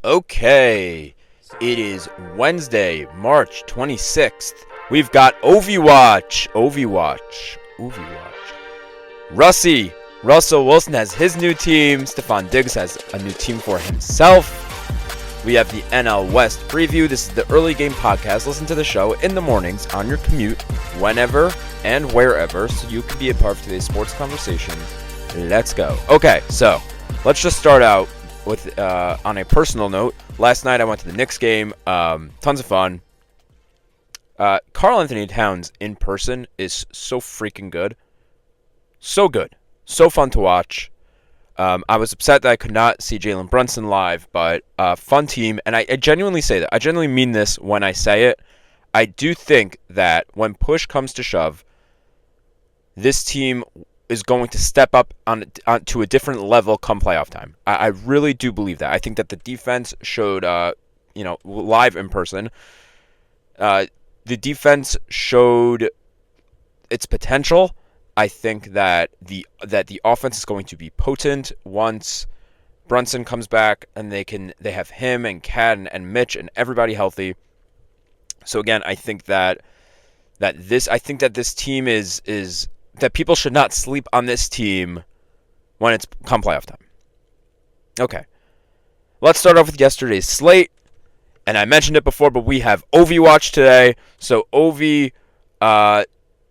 Okay, it is Wednesday, March 26th. We've got Ovi-Watch. Russell Wilson has his new team. Stephon Diggs has a new team for himself. We have the NL West preview. This is the early game podcast. Listen to the show in the mornings on your commute, whenever and wherever, so you can be a part of today's sports conversation. Let's go. Okay, so let's just start out with on a personal note. Last night I went to the Knicks game. Tons of fun. Karl Anthony Towns in person is so freaking good. So good. So fun to watch. I was upset that I could not see Jalen Brunson live, but fun team. And I genuinely say that. I genuinely mean this when I say it. I do think that when push comes to shove, this team is going to step up to a different level come playoff time. I really do believe that. I think that the defense showed, live in person, the defense showed its potential. I think that the offense is going to be potent once Brunson comes back and they have him and Cat and Mitch and everybody healthy. So again, I think that this team is that people should not sleep on this team when it's come playoff time. Okay. Let's start off with yesterday's slate. And I mentioned it before, but we have Ovi-Watch today. So Ovi,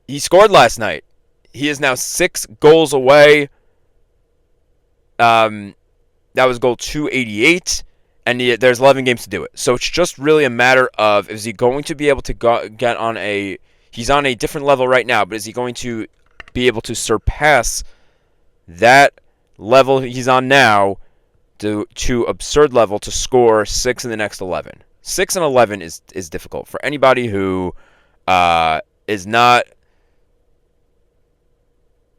he scored last night. He is now 6 goals away. That was goal 288. And there's 11 games to do it. So it's just really a matter of, is he going to be able to get on he's on a different level right now, but is he going to be able to surpass that level he's on now to absurd level to score 6 in the next 11. 6 and 11 is difficult for anybody who is not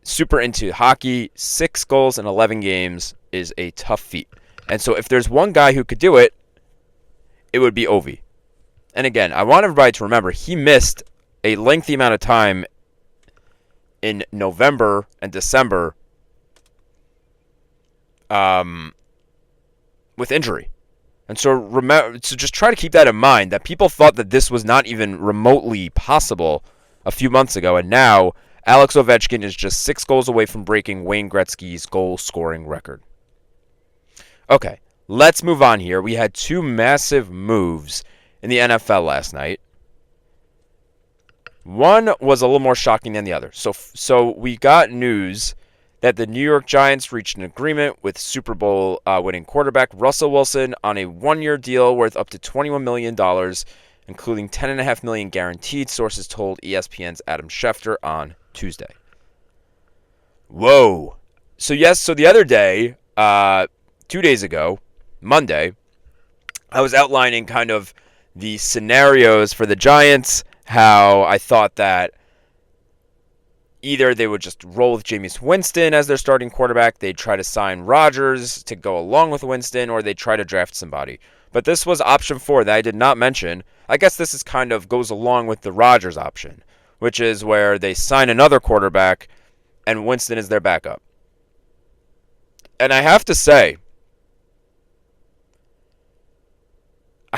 super into hockey. 6 goals in 11 games is a tough feat. And so if there's one guy who could do it, it would be Ovi. And again, I want everybody to remember he missed a lengthy amount of time in November and December with injury. And so just try to keep that in mind, that people thought that this was not even remotely possible a few months ago, and now Alex Ovechkin is just 6 goals away from breaking Wayne Gretzky's goal-scoring record. Okay, let's move on here. We had 2 massive moves in the NFL last night. One was a little more shocking than the other. So we got news that the New York Giants reached an agreement with Super Bowl winning quarterback Russell Wilson on a 1-year deal worth up to $21 million, including $10.5 million guaranteed, sources told ESPN's Adam Schefter on Tuesday. Whoa. So the other day, 2 days ago, Monday, I was outlining kind of the scenarios for the Giants, how I thought that either they would just roll with Jameis Winston as their starting quarterback, they'd try to sign Rodgers to go along with Winston, or they'd try to draft somebody. But this was option 4 that I did not mention. I guess this is kind of goes along with the Rodgers option, which is where they sign another quarterback and Winston is their backup. And I have to say,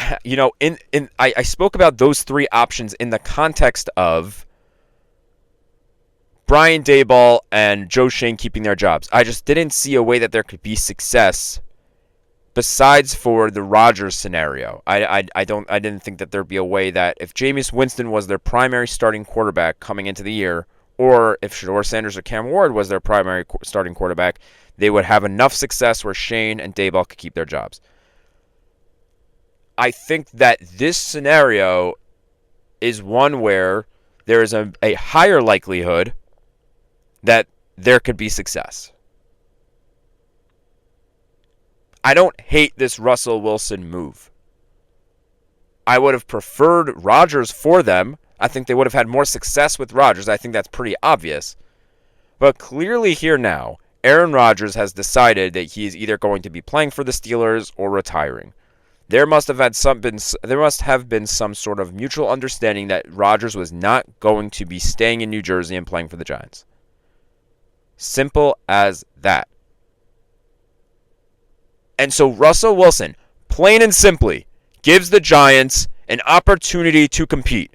I spoke about those 3 options in the context of Brian Daboll and Joe Schoen keeping their jobs. I just didn't see a way that there could be success besides for the Rodgers scenario. I didn't think that there'd be a way that if Jameis Winston was their primary starting quarterback coming into the year, or if Shedeur Sanders or Cam Ward was their primary starting quarterback, they would have enough success where Schoen and Daboll could keep their jobs. I think that this scenario is one where there is a higher likelihood that there could be success. I don't hate this Russell Wilson move. I would have preferred Rodgers for them. I think they would have had more success with Rodgers. I think that's pretty obvious. But clearly here now, Aaron Rodgers has decided that he is either going to be playing for the Steelers or retiring. There must have been some sort of mutual understanding that Rodgers was not going to be staying in New Jersey and playing for the Giants. Simple as that. And so Russell Wilson, plain and simply gives the Giants an opportunity to compete.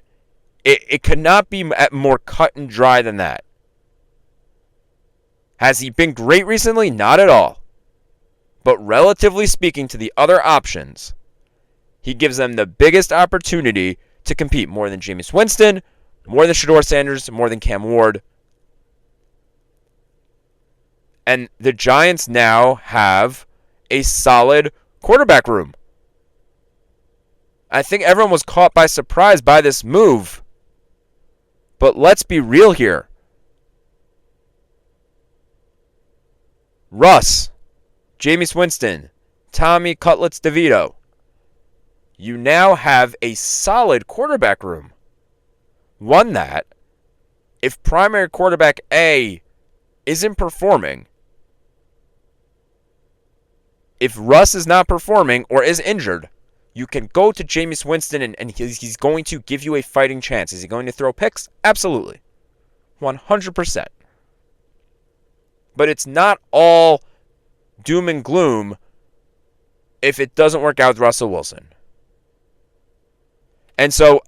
It could not be more cut and dry than that. Has he been great recently? Not at all. But relatively speaking to the other options, he gives them the biggest opportunity to compete, more than Jameis Winston, more than Shedeur Sanders, more than Cam Ward. And the Giants now have a solid quarterback room. I think everyone was caught by surprise by this move. But let's be real here. Russ, Jameis Winston, Tommy Cutlets DeVito. You now have a solid quarterback room. One that, if primary quarterback A isn't performing, if Russ is not performing or is injured, you can go to Jameis Winston and he's going to give you a fighting chance. Is he going to throw picks? Absolutely. 100%. But it's not all doom and gloom if it doesn't work out with Russell Wilson. And so,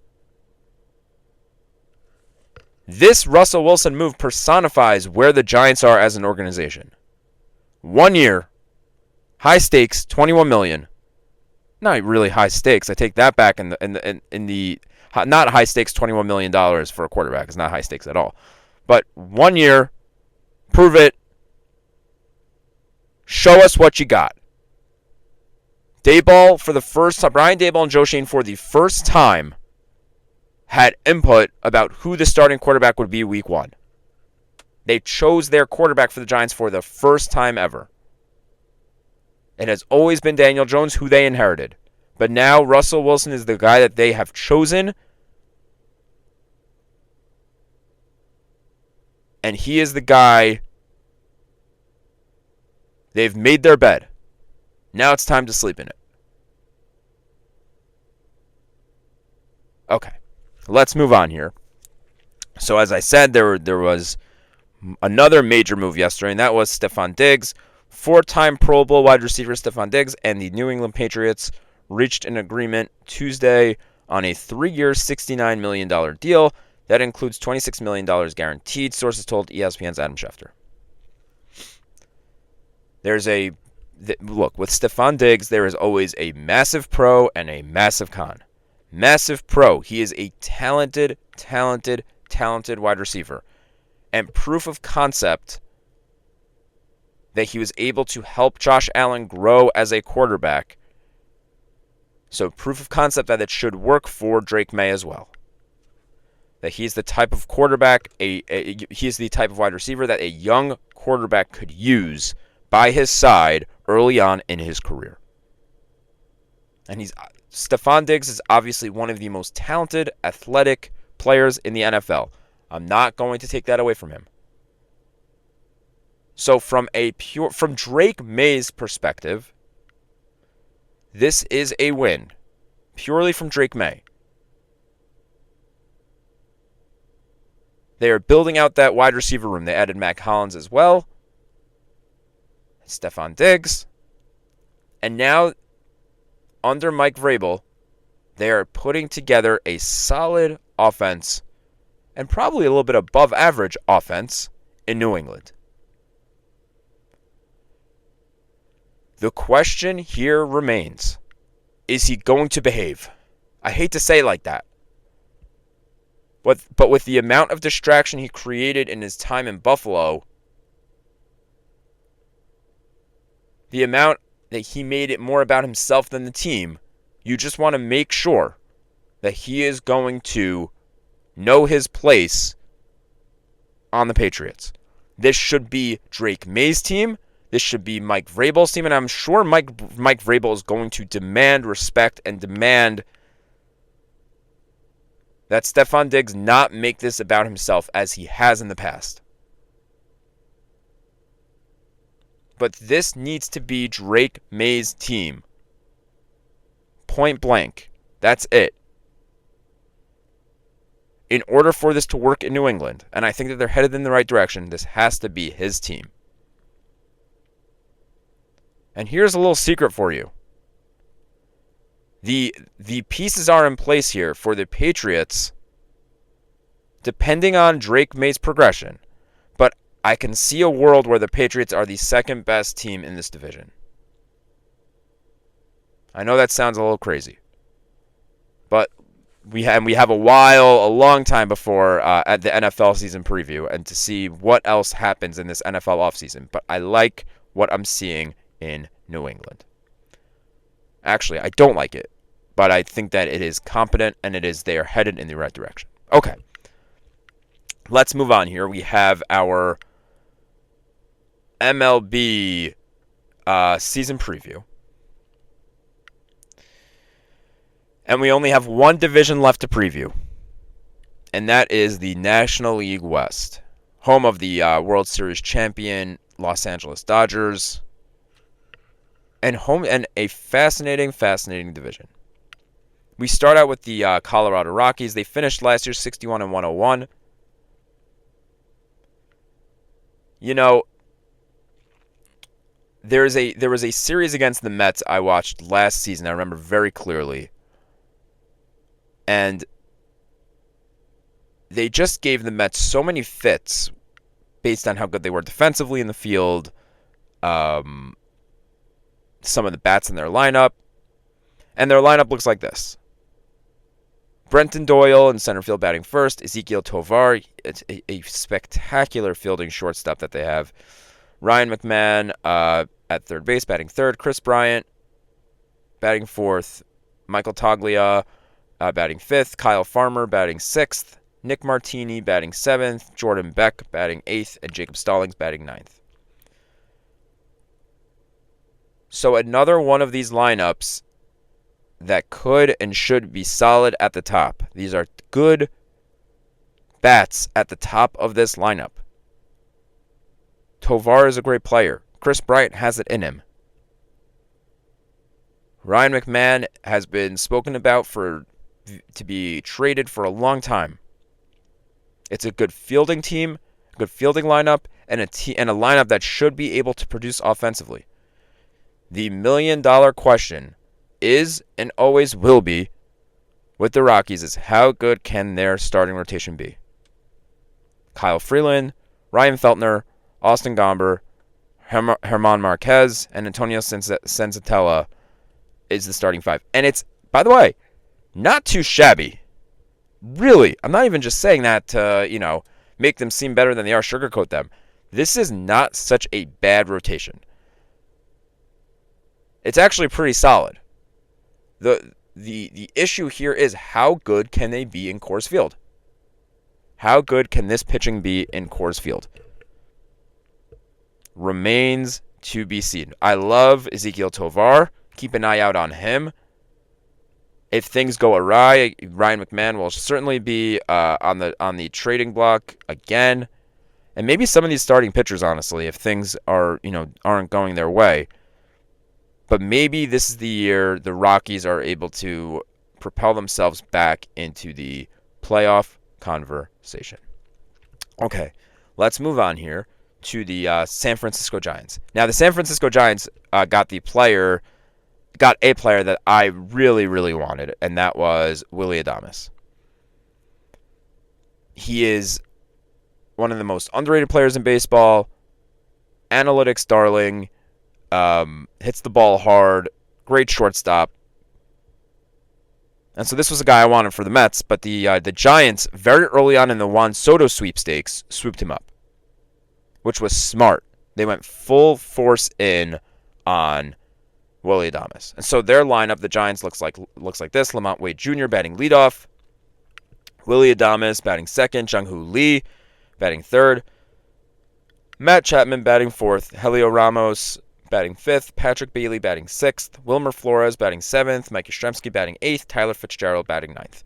this Russell Wilson move personifies where the Giants are as an organization. 1 year, high stakes, $21 million. Not really high stakes. I take that back in the not high stakes, $21 million for a quarterback. It's not high stakes at all. But 1 year, prove it. Show us what you got. Daboll for the first time, Brian Daboll and Joe Schoen for the first time had input about who the starting quarterback would be week 1. They chose their quarterback for the Giants for the first time ever. It has always been Daniel Jones, who they inherited. But now Russell Wilson is the guy that they have chosen. And he is the guy they've made their bed. Now it's time to sleep in it. Okay, let's move on here. So as I said, there was another major move yesterday, and that was Stefon Diggs. 4-time Pro Bowl wide receiver Stefon Diggs and the New England Patriots reached an agreement Tuesday on a 3-year, $69 million deal that includes $26 million guaranteed, sources told ESPN's Adam Schefter. Look, with Stefon Diggs, there is always a massive pro and a massive con. Massive pro. He is a talented wide receiver. And proof of concept that he was able to help Josh Allen grow as a quarterback. So proof of concept that it should work for Drake Maye as well. That he's the type of quarterback, he's the type of wide receiver that a young quarterback could use by his side early on in his career. And Stefon Diggs is obviously one of the most talented, athletic players in the NFL. I'm not going to take that away from him. So from Drake Maye's perspective, this is a win. Purely from Drake Maye. They are building out that wide receiver room. They added Mac Hollins as well. Stefon Diggs. And now, under Mike Vrabel, they are putting together a solid offense and probably a little bit above average offense in New England. The question here remains, is he going to behave? I hate to say it like that. But with the amount of distraction he created in his time in Buffalo, the amount that he made it more about himself than the team, you just want to make sure that he is going to know his place on the Patriots. This should be Drake Maye's team. This should be Mike Vrabel's team, and I'm sure Mike Vrabel is going to demand respect and demand that Stefon Diggs not make this about himself as he has in the past. But this needs to be Drake Maye's team. Point blank. That's it. In order for this to work in New England, and I think that they're headed in the right direction, this has to be his team. And here's a little secret for you. The pieces are in place here for the Patriots, depending on Drake Maye's progression. But I can see a world where the Patriots are the second best team in this division. I know that sounds a little crazy, but we have a long time before at the NFL season preview and to see what else happens in this NFL offseason. But I like what I'm seeing in New England. Actually, I don't like it, but I think that it is competent and they are headed in the right direction. Okay, let's move on here. We have our MLB season preview. And we only have one division left to preview, and that is the National League West, home of the World Series champion Los Angeles Dodgers, and a fascinating division. We start out with the Colorado Rockies. They finished last year 61-101. You know, there was a series against the Mets I watched last season. I remember very clearly. And they just gave the Mets so many fits based on how good they were defensively in the field, some of the bats in their lineup. And their lineup looks like this. Brenton Doyle in center field batting first. Ezequiel Tovar, it's a spectacular fielding shortstop that they have. Ryan McMahon at third base batting third. Chris Bryant batting fourth. Michael Toglia batting fifth, Kyle Farmer batting sixth, Nick Martini batting seventh, Jordan Beck batting eighth, and Jacob Stallings batting ninth. So another one of these lineups that could and should be solid at the top. These are good bats at the top of this lineup. Tovar is a great player. Chris Bryant has it in him. Ryan McMahon has been spoken about to be traded for a long time. It's a good fielding team, a good fielding lineup, and a lineup that should be able to produce offensively. The million-dollar question is and always will be with the Rockies is how good can their starting rotation be? Kyle Freeland, Ryan Feltner, Austin Gomber, Herman Marquez, and Antonio Senzatella is the starting five. And it's, by the way, not too shabby. Really, I'm not even just saying that to, make them seem better than they are, sugarcoat them. This is not such a bad rotation. It's actually pretty solid. The issue here is how good can they be in Coors Field? How good can this pitching be in Coors Field? Remains to be seen. I love Ezequiel Tovar. Keep an eye out on him. If things go awry, Ryan McMahon will certainly be on the trading block again, and maybe some of these starting pitchers, honestly, if things aren't going their way. But maybe this is the year the Rockies are able to propel themselves back into the playoff conversation. Okay, let's move on here to the San Francisco Giants. Now, the San Francisco Giants got a player that I really, really wanted, and that was Willy Adames. He is one of the most underrated players in baseball, analytics darling, hits the ball hard, great shortstop. And so this was a guy I wanted for the Mets, but the Giants, very early on in the Juan Soto sweepstakes, swooped him up, which was smart. They went full force in on Willy Adames. And so their lineup, the Giants, looks like this. Lamont Wade Jr. batting leadoff. Willy Adames batting second. Jung-Hoo Lee batting third. Matt Chapman batting fourth. Helio Ramos batting fifth. Patrick Bailey batting sixth. Wilmer Flores batting seventh. Mike Yastrzemski batting eighth. Tyler Fitzgerald batting ninth.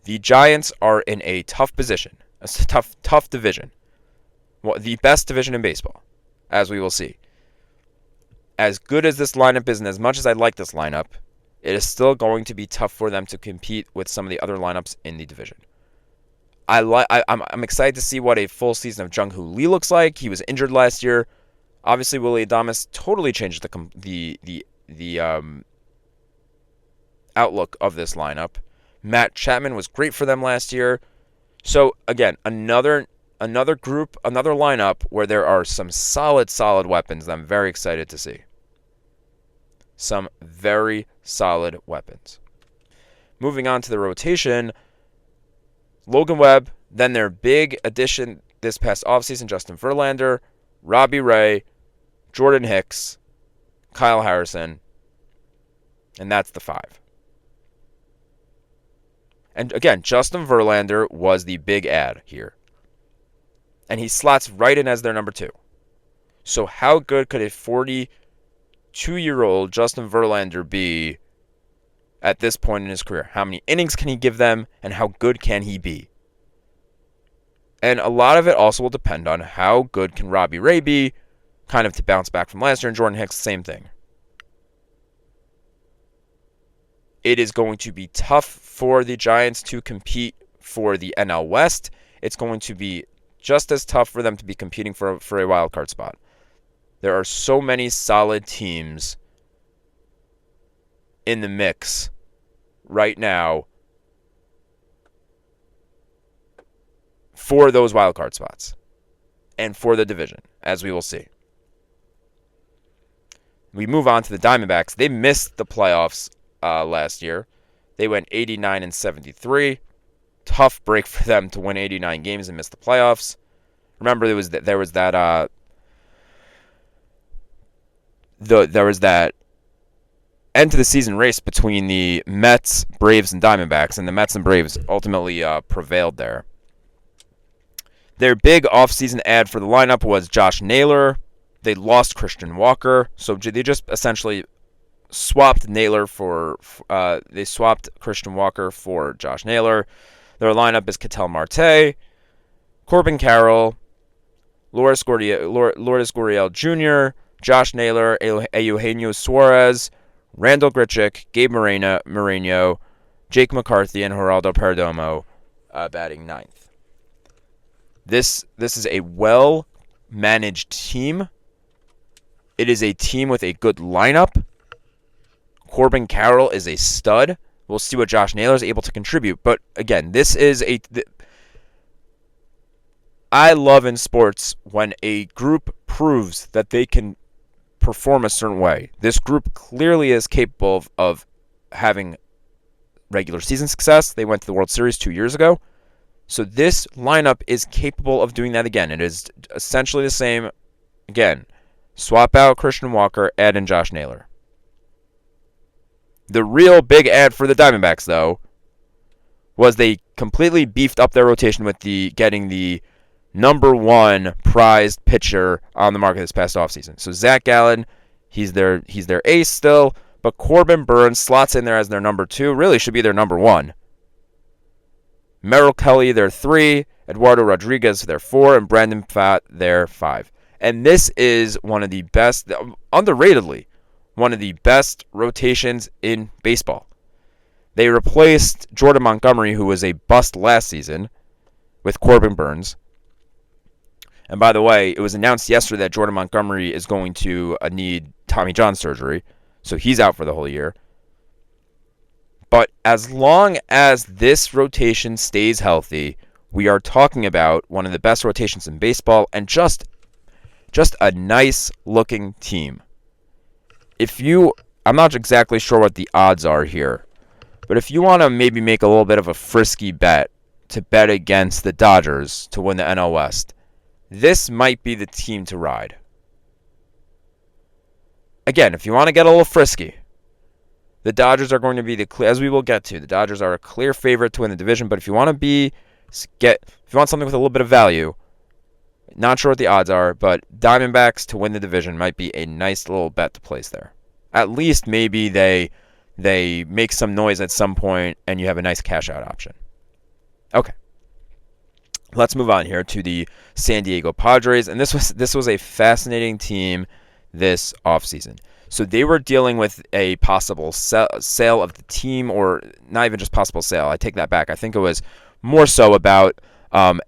The Giants are in a tough position. A tough division. Well, the best division in baseball, as we will see. As good as this lineup is, and as much as I like this lineup, it is still going to be tough for them to compete with some of the other lineups in the division. I'm excited to see what a full season of Jung-Hoo Lee looks like. He was injured last year. Obviously, Willy Adames totally changed the outlook of this lineup. Matt Chapman was great for them last year. So, again, another lineup where there are some solid weapons that I'm very excited to see. Some very solid weapons. Moving on to the rotation, Logan Webb, then their big addition this past offseason, Justin Verlander, Robbie Ray, Jordan Hicks, Kyle Harrison, and that's the 5. And again, Justin Verlander was the big add here. And he slots right in as their number 2. So how good could a 42-year-old Justin Verlander be at this point in his career? How many innings can he give them, and how good can he be? And a lot of it also will depend on how good can Robbie Ray be, kind of to bounce back from last year, and Jordan Hicks, same thing. It is going to be tough for the Giants to compete for the NL West. It's going to be just as tough for them to be competing for a wild card spot. There are so many solid teams in the mix right now for those wild card spots and for the division, as we will see. We move on to the Diamondbacks. They missed the playoffs last year. They went 89-73. Tough break for them to win 89 games and miss the playoffs. Remember, there was that end to the season race between the Mets, Braves, and Diamondbacks, and the Mets and Braves ultimately prevailed there. Their big offseason ad for the lineup was Josh Naylor. They lost Christian Walker, so they just essentially swapped Christian Walker for Josh Naylor. Their lineup is Ketel Marte, Corbin Carroll, Lourdes Gurriel Jr., Josh Naylor, Eugenio Suarez, Randall Grichuk, Gabe Moreno, Jake McCarthy, and Geraldo Perdomo batting 9th. This is a well-managed team. It is a team with a good lineup. Corbin Carroll is a stud. We'll see what Josh Naylor is able to contribute. But again, I love in sports when a group proves that they can perform a certain way. This group clearly is capable of having regular season success. They went to the World Series 2 years ago. So this lineup is capable of doing that again. It is essentially the same. Again, swap out Christian Walker, add in Josh Naylor. The real big add for the Diamondbacks, though, was they completely beefed up their rotation with getting the number 1 prized pitcher on the market this past offseason. So Zach Gallen, he's their ace still, but Corbin Burns slots in there as their number 2, really should be their number 1. Merrill Kelly, their 3, Eduardo Rodriguez, their 4, and Brandon Pfaadt, their 5. And this is one of the best, underratedly, one of the best rotations in baseball. They replaced Jordan Montgomery, who was a bust last season, with Corbin Burns. And by the way, it was announced yesterday that Jordan Montgomery is going to need Tommy John surgery, so he's out for the whole year. But as long as this rotation stays healthy, we are talking about one of the best rotations in baseball and just a nice-looking team. I'm not exactly sure what the odds are here, but if you want to maybe make a little bit of a frisky bet to bet against the Dodgers to win the NL West, this might be the team to ride. Again, if you want to get a little frisky, the Dodgers are going to be as we will get to, the Dodgers are a clear favorite to win the division, but if you want something with a little bit of value, not sure what the odds are, but Diamondbacks to win the division might be a nice little bet to place there. At least maybe they make some noise at some point and you have a nice cash out option. Okay. Let's move on here to the San Diego Padres, and this was a fascinating team this offseason. So they were dealing with a possible sale of the team, or not even just possible sale. I take that back. I think it was more so about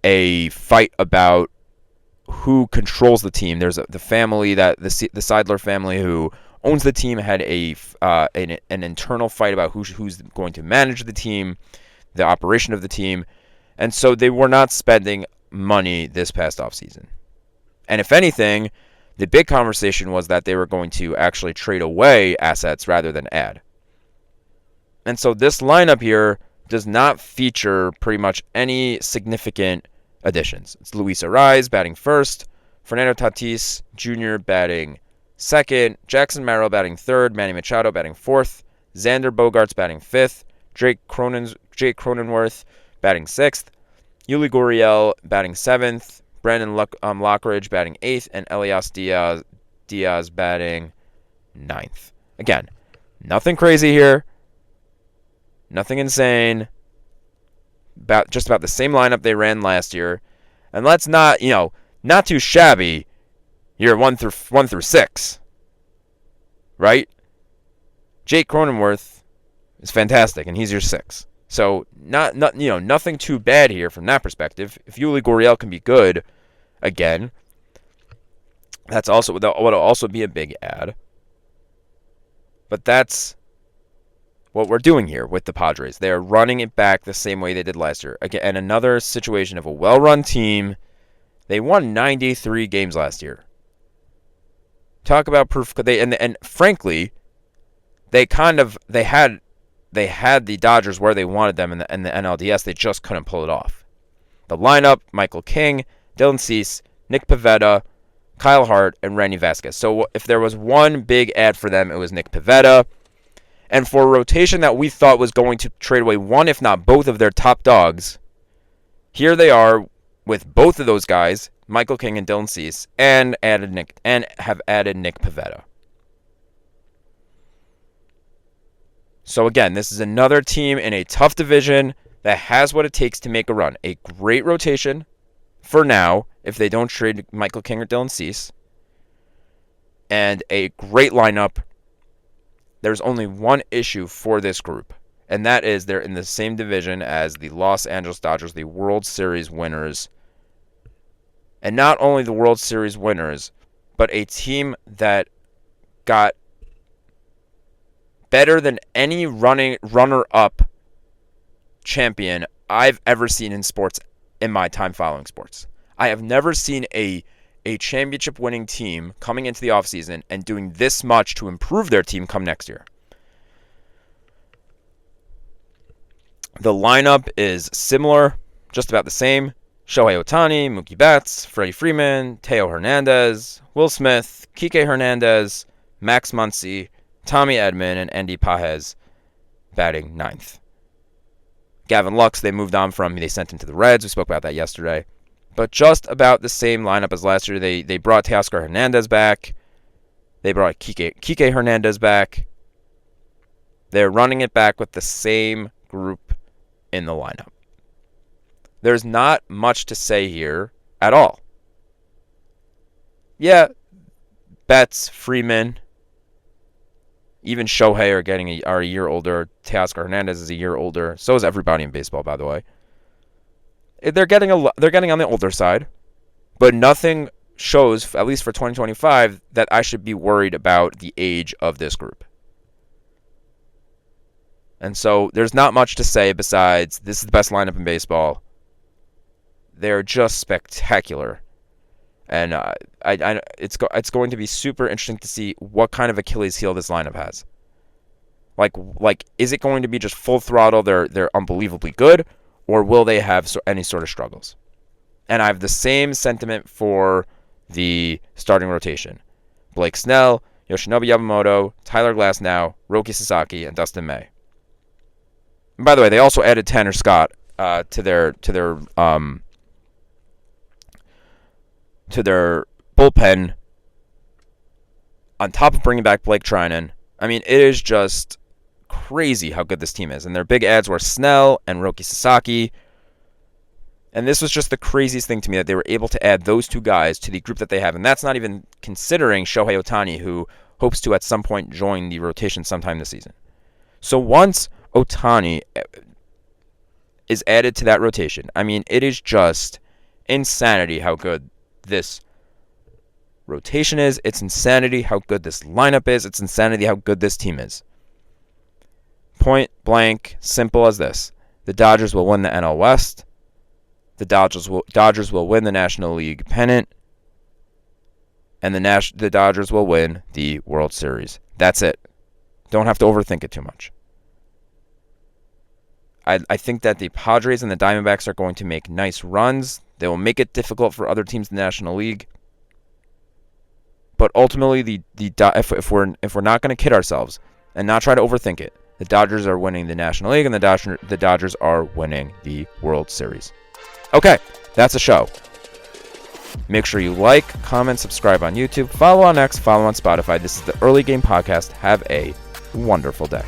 a fight about who controls the team. There's the family, the Seidler family, who owns the team, had an internal fight about who's going to manage the team, the operation of the team. And so they were not spending money this past offseason. And if anything, the big conversation was that they were going to actually trade away assets rather than add. And so this lineup here does not feature pretty much any significant additions. It's Luis Arraez batting first, Fernando Tatis Jr. batting second, Jackson Merrill batting third, Manny Machado batting fourth, Xander Bogaerts batting fifth, Jake Cronenworth batting sixth, Yuli Gurriel batting seventh, Brandon Lockridge batting eighth, and Elias Diaz batting ninth. Again, nothing crazy here. Nothing insane. Just about the same lineup they ran last year. And let's not too shabby. Year 1 through 6. Right? Jake Cronenworth is fantastic, and he's your 6. So nothing too bad here from that perspective. If Yuli Gurriel can be good again, that's also would also be a big add. But that's what we're doing here with the Padres. They are running it back the same way they did last year. Again, and another situation of a well-run team. They won 93 games last year. Talk about proof. And frankly, they had the Dodgers where they wanted them in the NLDS. They just couldn't pull it off. The lineup: Michael King, Dylan Cease, Nick Pivetta, Kyle Hart, and Randy Vasquez. So if there was one big add for them, it was Nick Pivetta. And for a rotation that we thought was going to trade away one, if not both, of their top dogs, here they are with both of those guys, Michael King and Dylan Cease, and have added Nick Pivetta. So again, this is another team in a tough division that has what it takes to make a run. A great rotation for now, if they don't trade Michael King or Dylan Cease, and a great lineup. There's only one issue for this group, and that is they're in the same division as the Los Angeles Dodgers, the World Series winners. And not only the World Series winners, but a team that got better than any runner-up champion I've ever seen in sports in my time following sports. I have never seen a championship-winning team coming into the offseason and doing this much to improve their team come next year. The lineup is similar, just about the same. Shohei Ohtani, Mookie Betts, Freddie Freeman, Teo Hernandez, Will Smith, Kike Hernandez, Max Muncy, Tommy Edman, and Andy Pages batting ninth. Gavin Lux, they moved on from. They sent him to the Reds. We spoke about that yesterday. But just about the same lineup as last year. They brought Teoscar Hernandez back. They brought Kike Hernandez back. They're running it back with the same group in the lineup. There's not much to say here at all. Yeah, Betts, Freeman, even Shohei are a year older. Teoscar Hernandez is a year older. So is everybody in baseball, by the way. They're getting on the older side, but nothing shows, at least for 2025, that I should be worried about the age of this group. And so there's not much to say besides this is the best lineup in baseball. They're just spectacular, and it's going to be super interesting to see what kind of Achilles heel this lineup has. Like is it going to be just full throttle? They're unbelievably good. Or will they have any sort of struggles? And I have the same sentiment for the starting rotation. Blake Snell, Yoshinobu Yamamoto, Tyler Glasnow, Roki Sasaki, and Dustin May. And by the way, they also added Tanner Scott to their bullpen on top of bringing back Blake Trinan. I mean, it is just crazy how good this team is. And their big adds were Snell and Roki Sasaki. And this was just the craziest thing to me that they were able to add those two guys to the group that they have. And that's not even considering Shohei Ohtani, who hopes to at some point join the rotation sometime this season. So once Ohtani is added to that rotation, I mean, it is just insanity how good this rotation is. It's insanity how good this lineup is. It's insanity how good this team is. Point blank, simple as this. The Dodgers will win the NL West. The Dodgers will win the National League pennant. And the Dodgers will win the World Series. That's it. Don't have to overthink it too much. I think that the Padres and the Diamondbacks are going to make nice runs. They will make it difficult for other teams in the National League. But ultimately, if we're not going to kid ourselves and not try to overthink it, the Dodgers are winning the National League and the Dodgers are winning the World Series. Okay, that's a show. Make sure you like, comment, subscribe on YouTube, follow on X, follow on Spotify. This is the Early Game Podcast. Have a wonderful day.